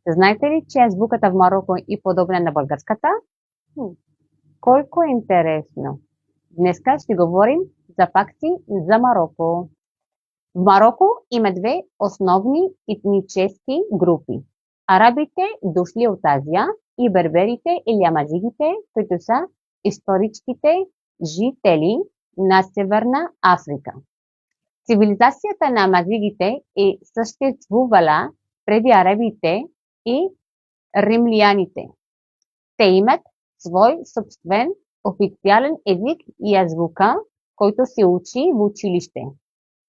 Знаете ли, че азбуката в Марокко е подобна на българската? Колко интересно! Днеска ще говорим за факти за Марокко. В Марокко има две основни етнически групи. Арабите, дошли от Азия, и берберите или амазигите, които са историческите жители на Северна Африка. Цивилизацията на амазигите е съществувала преди арабите и римляните. Те имат свой собствен официален език и азбука, който се учи в училище.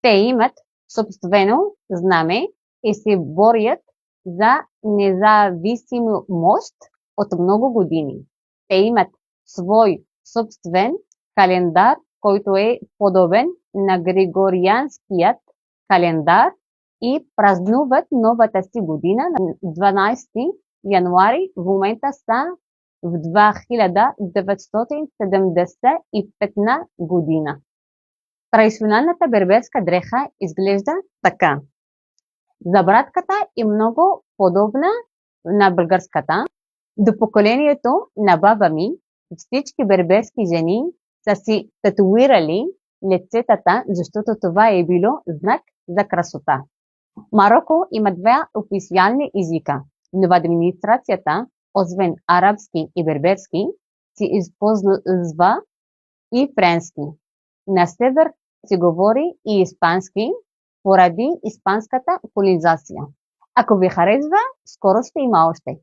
Те имат собствено знаме и се борят за независимост от много години. Те имат свой собствен календар, който е подобен на Григорианският календар и празнуват новата си година на 12 януари. В момента са в 2975 година. Традиционалната берберска дреха изглежда така. Забратката е много подобна на българската. До поколението на баба ми всички берберски жени са си татуирали лицетата, защото това е било знак за красота. Марокко има две официални езика, но в администрацията, освен арабски и берберски, се използва и френски. На север се говори и испански, поради испанската колонизация. Ако ви харесва, скоро ще има още.